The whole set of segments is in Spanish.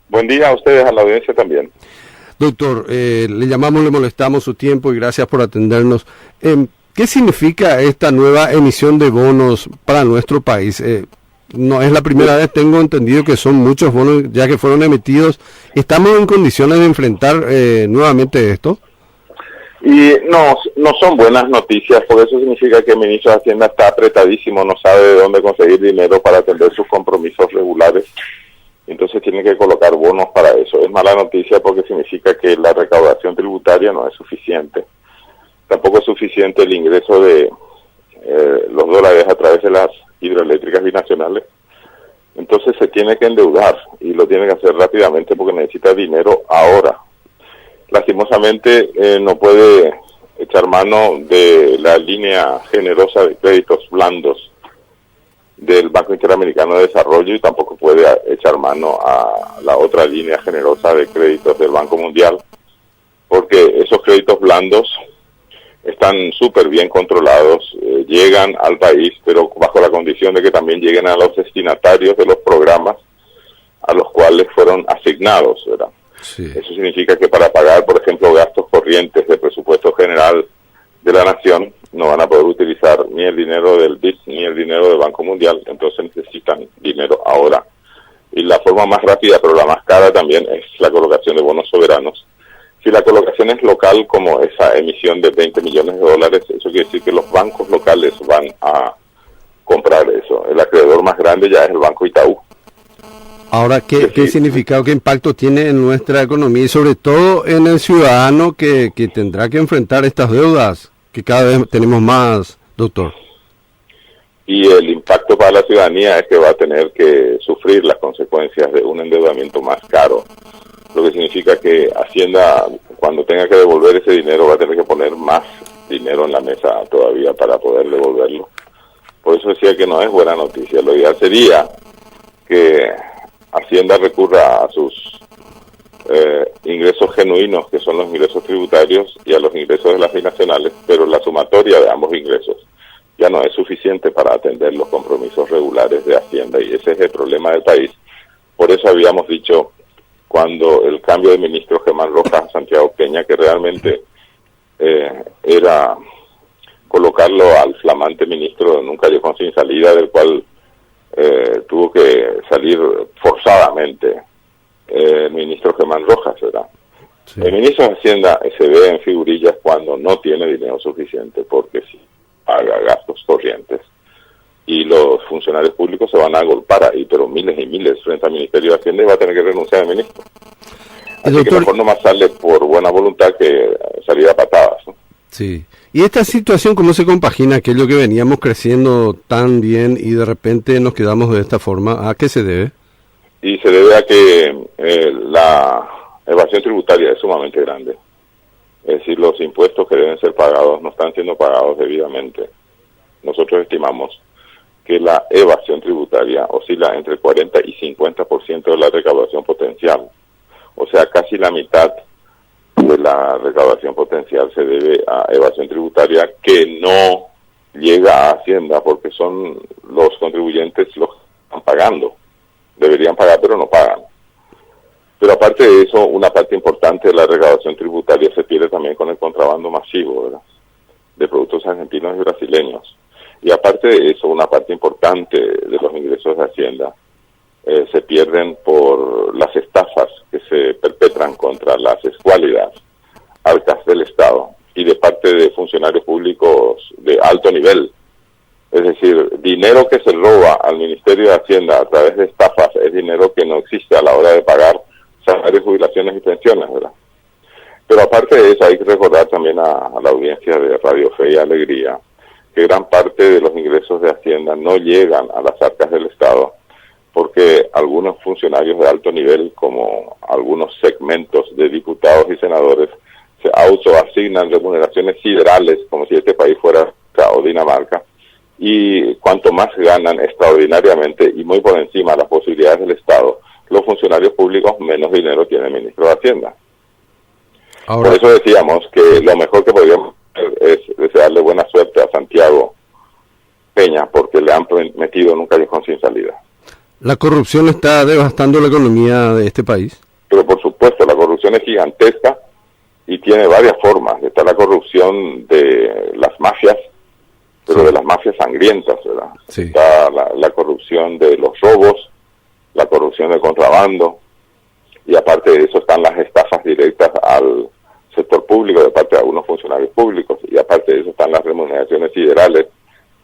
Buen día a ustedes, a la audiencia también. Doctor, le llamamos, le molestamos su tiempo y gracias por atendernos. ¿Qué significa esta nueva emisión de bonos para nuestro país? No es la primera vez, tengo entendido que son muchos bonos ya que fueron emitidos. ¿Estamos en condiciones de enfrentar nuevamente esto? Y no son buenas noticias, porque eso significa que el ministro de Hacienda está apretadísimo, no sabe de dónde conseguir dinero para atender sus compromisos regulares. Entonces tiene que colocar bonos para eso. Es mala noticia porque significa que la recaudación tributaria no es suficiente. Tampoco es suficiente el ingreso de los dólares a través de las hidroeléctricas binacionales. Entonces se tiene que endeudar y lo tiene que hacer rápidamente porque necesita dinero ahora. Lastimosamente no puede echar mano de la línea generosa de créditos blandos del Banco Interamericano de Desarrollo y tampoco puede echar mano a la otra línea generosa de créditos del Banco Mundial, porque esos créditos blandos están súper bien controlados, llegan al país, pero bajo la condición de que también lleguen a los destinatarios de los programas a los cuales fueron asignados, ¿verdad? Sí. Eso significa que para pagar, por ejemplo, gastos corrientes del presupuesto general de la nación, no van a poder utilizar ni el dinero del BID ni el dinero del Banco Mundial, entonces necesitan dinero ahora. Y la forma más rápida, pero la más cara también, es la colocación de bonos soberanos. Si la colocación es local, como esa emisión de 20 millones de dólares, eso quiere decir que los bancos locales van a comprar eso. El acreedor más grande ya es el Banco Itaú. Ahora, ¿qué significado, qué impacto tiene en nuestra economía y sobre todo en el ciudadano que tendrá que enfrentar estas deudas que cada vez tenemos más, doctor? Y el impacto para la ciudadanía es que va a tener que sufrir las consecuencias de un endeudamiento más caro, lo que significa que Hacienda, cuando tenga que devolver ese dinero, va a tener que poner más dinero en la mesa todavía para poder devolverlo. Por eso decía que no es buena noticia. Lo ideal sería que Hacienda recurra a sus ingresos genuinos, que son los ingresos tributarios, y a los ingresos de las binacionales, pero la sumatoria de ambos ingresos ya no es suficiente para atender los compromisos regulares de Hacienda, y ese es el problema del país. Por eso habíamos dicho, cuando el cambio de ministro Germán Rojas a Santiago Peña, que realmente era colocarlo al flamante ministro en un callejón sin salida, del cual tuvo que salir forzadamente el ministro Germán Rojas, ¿verdad? Sí. El ministro de Hacienda se ve en figurillas cuando no tiene dinero suficiente, porque si paga gastos corrientes y los funcionarios públicos se van a agolpar ahí, pero miles y miles frente al Ministerio de Hacienda, y va a tener que renunciar al ministro. Así doctor, que mejor nomás sale por buena voluntad que salir a patadas, ¿no? Sí. ¿Y esta situación cómo se compagina aquello que veníamos creciendo tan bien y de repente nos quedamos de esta forma? ¿A qué se debe? Y se debe a que la evasión tributaria es sumamente grande. Es decir, los impuestos que deben ser pagados no están siendo pagados debidamente. Nosotros estimamos que la evasión tributaria oscila entre 40 y 50% de la recaudación potencial. O sea, casi la mitad de la recaudación potencial se debe a evasión tributaria que no llega a Hacienda porque son los contribuyentes los que están pagando. Deberían pagar, pero no pagan. Pero aparte de eso, una parte importante de la recaudación tributaria se pierde también con el contrabando masivo, ¿verdad?, de productos argentinos y brasileños. Y aparte de eso, una parte importante de los ingresos de Hacienda se pierden por las estafas que se perpetran contra las escuálidas arcas del Estado y de parte de funcionarios públicos de alto nivel. Es decir, dinero que se roba al Ministerio de Hacienda a través de estafas es dinero que no existe a la hora de pagar salarios, jubilaciones y pensiones, ¿verdad? Pero aparte de eso, hay que recordar también a la audiencia de Radio Fe y Alegría que gran parte de los ingresos de Hacienda no llegan a las arcas del Estado porque algunos funcionarios de alto nivel, como algunos segmentos de diputados y senadores, se autoasignan remuneraciones siderales, como si este país fuera o Dinamarca, y cuanto más ganan extraordinariamente y muy por encima de las posibilidades del Estado, los funcionarios públicos menos dinero tiene el ministro de Hacienda. Ahora, por eso decíamos que lo mejor que podríamos hacer es desearle buena suerte a Santiago Peña, porque le han metido en un callejón sin salida. ¿La corrupción está devastando la economía de este país? Pero por supuesto, la corrupción es gigantesca y tiene varias formas. Está la corrupción de las mafias, pero Sí. de las mafias sangrientas, ¿verdad? Sí. Está la corrupción de los robos, la corrupción del contrabando, y aparte de eso están las estafas directas al sector público de parte de algunos funcionarios públicos, y aparte de eso están las remuneraciones siderales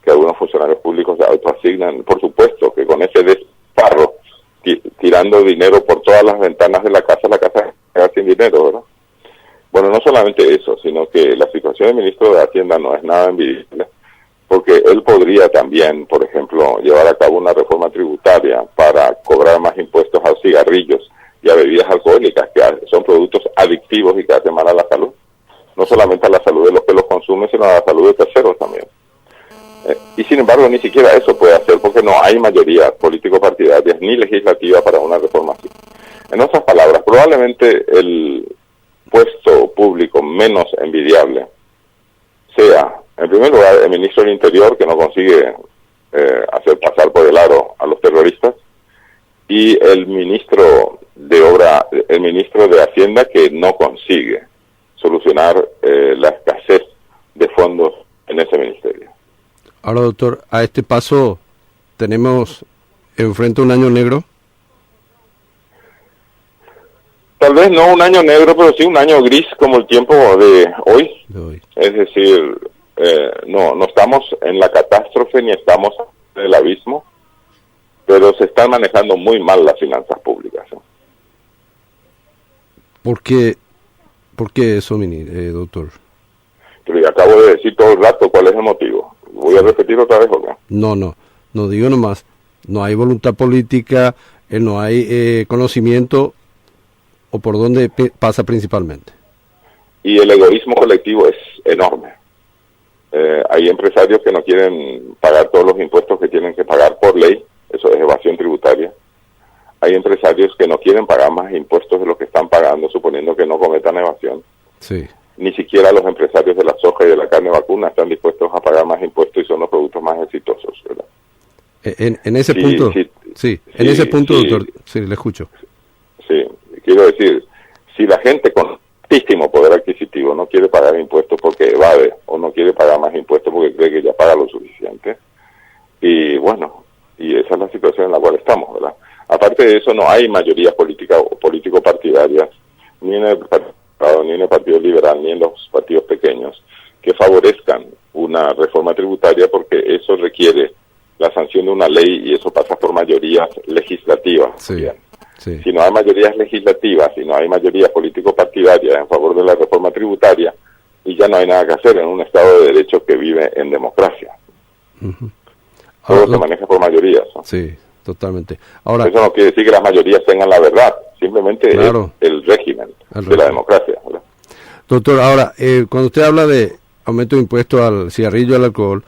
que algunos funcionarios públicos se autoasignan. Por supuesto que con ese desparro, tirando dinero por todas las ventanas de la casa queda sin dinero, ¿verdad? Bueno, no solamente eso, sino que la situación del ministro de Hacienda no es nada envidiable, porque él podría también, por ejemplo, llevar a cabo una reforma tributaria para cobrar más impuestos a cigarrillos y a bebidas alcohólicas, que son productos adictivos y que hacen mal a la salud. No solamente a la salud de los que los consumen, sino a la salud de terceros también. Y sin embargo, ni siquiera eso puede hacer, porque no hay mayoría político-partidaria ni legislativa para una reforma así. En otras palabras, probablemente el puesto público menos envidiable sea, en primer lugar, el ministro del Interior, que no consigue hacer pasar por el aro a los terroristas, y el ministro de Hacienda, que no consigue solucionar la escasez de fondos en ese ministerio. Ahora, doctor, a este paso tenemos enfrente un año negro. Tal vez no un año negro, pero sí un año gris como el tiempo de hoy. Es decir, no estamos en la catástrofe ni estamos en el abismo, pero se están manejando muy mal las finanzas públicas. ¿Por qué eso, doctor? Pero ya acabo de decir todo el rato cuál es el motivo. ¿Voy a repetir otra vez o qué? No digo nomás. No hay voluntad política, no hay conocimiento, o por dónde pasa principalmente. Y el egoísmo colectivo es enorme. Hay empresarios que no quieren pagar todos los impuestos que tienen que pagar por ley, eso es evasión tributaria. Hay empresarios que no quieren pagar más impuestos de lo que están pagando, suponiendo que no cometan evasión. Sí. Ni siquiera los empresarios de la soja y de la carne vacuna están dispuestos a pagar más impuestos y son los productos más exitosos, ¿verdad? En ese punto, doctor, sí, le escucho. Sí, quiero decir, si la gente con altísimo poder adquisitivo no quiere pagar impuestos porque evade o no quiere pagar más impuestos porque cree que ya paga lo suficiente, y bueno, y esa es la situación en la cual estamos, ¿verdad? Aparte de eso, no hay mayorías políticas o político-partidarias, ni en el ni en el Partido Liberal, ni en los partidos pequeños, que favorezcan una reforma tributaria, porque eso requiere la sanción de una ley y eso pasa por mayorías legislativas. Sí, sí. Si no hay mayorías legislativas, si no hay mayoría político-partidaria en favor de la reforma tributaria, y ya no hay nada que hacer en un Estado de Derecho que vive en democracia. Uh-huh. Todo se maneja por mayorías, ¿no? Sí, totalmente. Ahora, eso no quiere decir que las mayorías tengan la verdad, simplemente claro, es el régimen de la democracia, ¿verdad? Doctor, ahora, cuando usted habla de aumento de impuestos al cigarrillo y al alcohol,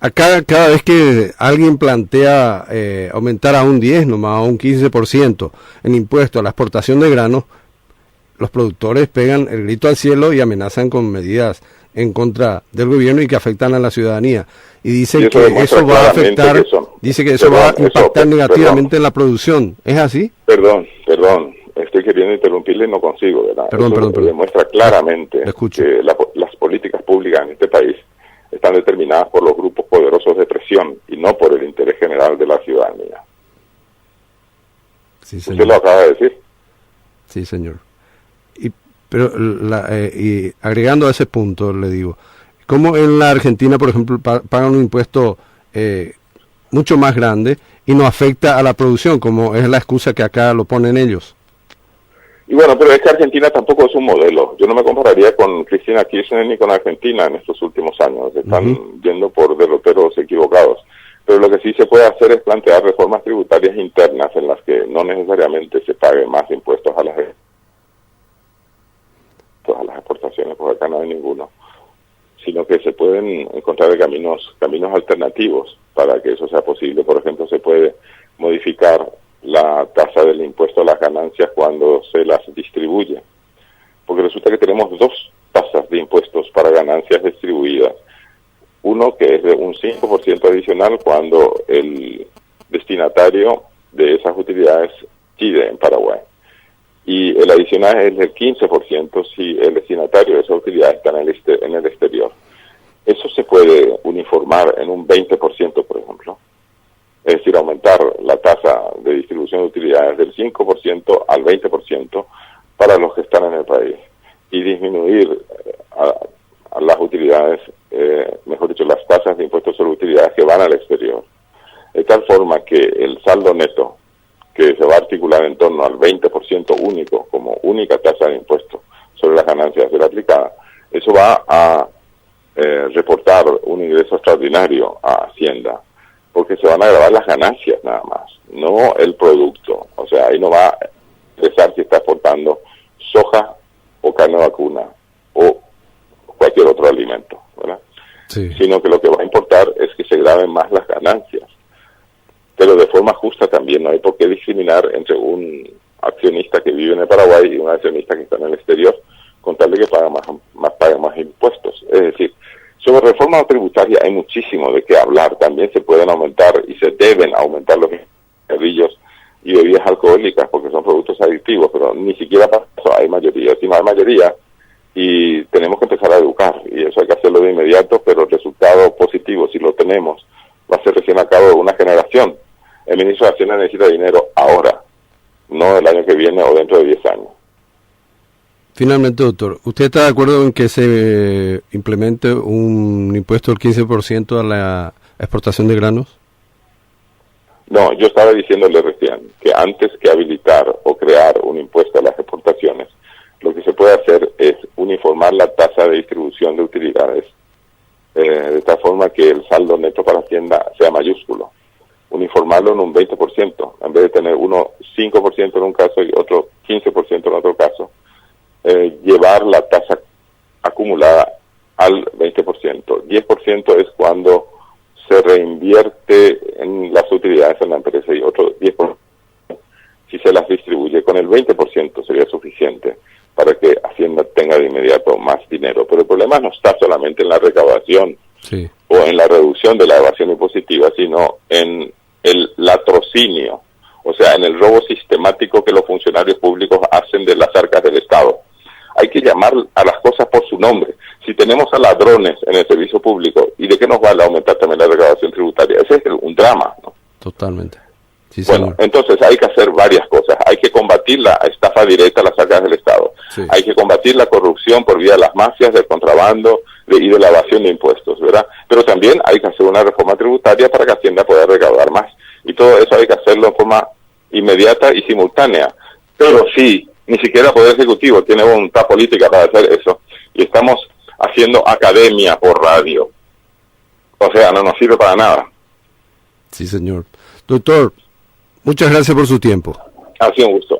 acá cada vez que alguien plantea aumentar a un 10, nomás a un 15% en impuesto a la exportación de granos, los productores pegan el grito al cielo y amenazan con medidas en contra del gobierno y que afectan a la ciudadanía. Y dicen que eso va a afectar, dice que eso va a impactar negativamente en la producción. ¿Es así? Perdón, estoy queriendo interrumpirle y no consigo, ¿verdad? Perdón. Demuestra claramente que las políticas públicas en este país están determinadas por los grupos poderosos de presión y no por el interés general de la ciudadanía. Sí, señor. ¿Usted lo acaba de decir? Sí, señor. Y agregando a ese punto, le digo, ¿cómo en la Argentina, por ejemplo, pagan un impuesto mucho más grande y no afecta a la producción, como es la excusa que acá lo ponen ellos? Y bueno, pero es que Argentina tampoco es un modelo. Yo no me compararía con Cristina Kirchner ni con Argentina en estos últimos años. Están yendo por derroteros equivocados. Pero lo que sí se puede hacer es plantear reformas tributarias internas en las que no necesariamente se pague más impuestos a las exportaciones, porque acá no hay ninguno, sino que se pueden encontrar caminos alternativos para que eso sea posible. Por ejemplo, se puede modificar la tasa del impuesto a las ganancias cuando se las distribuye, porque resulta que tenemos dos tasas de impuestos para ganancias distribuidas. Uno que es de un 5% adicional cuando el destinatario de esas utilidades Chile en Paraguay. Y el adicional es del 15% si el destinatario de esa utilidad está en el exterior. Eso se puede uniformar en un 20%, por ejemplo. Es decir, aumentar la tasa de distribución de utilidades del 5% al 20% para los que están en el país. Y disminuir a las utilidades, mejor dicho, las tasas de impuestos sobre utilidades que van al exterior. De tal forma que el saldo neto, que se va a articular en torno al 20% único, como única tasa de impuesto sobre las ganancias a ser aplicada, eso va a reportar un ingreso extraordinario a Hacienda, porque se van a gravar las ganancias nada más, no el producto. O sea, ahí no va a pesar si está exportando soja o carne vacuna o cualquier otro alimento, ¿verdad? Sí. Sino que lo que va a importar es que se graben más las ganancias, pero de forma justa también. No hay por qué discriminar entre un accionista que vive en el Paraguay y un accionista que está en el exterior, con tal de que paga más impuestos. Es decir, sobre reforma tributaria hay muchísimo de qué hablar. También se pueden aumentar y se deben aumentar los cigarrillos y bebidas alcohólicas porque son productos adictivos, pero ni siquiera para eso hay mayoría. Si no hay mayoría, y tenemos que empezar a educar, y eso hay que hacerlo de inmediato, pero el resultado positivo, si lo tenemos, va a ser recién a cabo de una generación. El ministro de Hacienda necesita dinero ahora, no el año que viene o dentro de 10 años. Finalmente, doctor, ¿usted está de acuerdo en que se implemente un impuesto del 15% a la exportación de granos? No, yo estaba diciéndole recién que antes que habilitar o crear un impuesto a las exportaciones, lo que se puede hacer es uniformar la tasa de distribución de utilidades, de tal forma que el saldo neto para Hacienda sea mayúsculo. Uniformarlo en un 20%, en vez de tener uno 5% en un caso y otro 15% en otro caso. Llevar la tasa acumulada al 20%. 10% es cuando se reinvierte en las utilidades en la empresa y otro 10% si se las distribuye. Con el 20% sería suficiente para que Hacienda tenga de inmediato más dinero. Pero el problema no está solamente en la recaudación o en la reducción de la evasión impositiva, sino en el latrocinio, o sea, en el robo sistemático que los funcionarios públicos hacen de las arcas del Estado. Hay que llamar a las cosas por su nombre. Si tenemos a ladrones en el servicio público, ¿y de qué nos vale aumentar también la recaudación tributaria? Ese es un drama, ¿no? Totalmente. Sí, bueno, señor. entonces hay que hacer varias cosas. Hay que combatir la estafa directa a las arcas del Estado. Sí. Hay que combatir la corrupción por vía de las mafias, del contrabando y de la evasión de impuestos, ¿verdad? Pero también hay que hacer una reforma tributaria para que Hacienda pueda recaudar más. Y todo eso hay que hacerlo en forma inmediata y simultánea. Pero sí, ni siquiera el Poder Ejecutivo tiene voluntad política para hacer eso. Y estamos haciendo academia por radio. O sea, no nos sirve para nada. Sí, señor. Doctor, muchas gracias por su tiempo. Ha sido un gusto.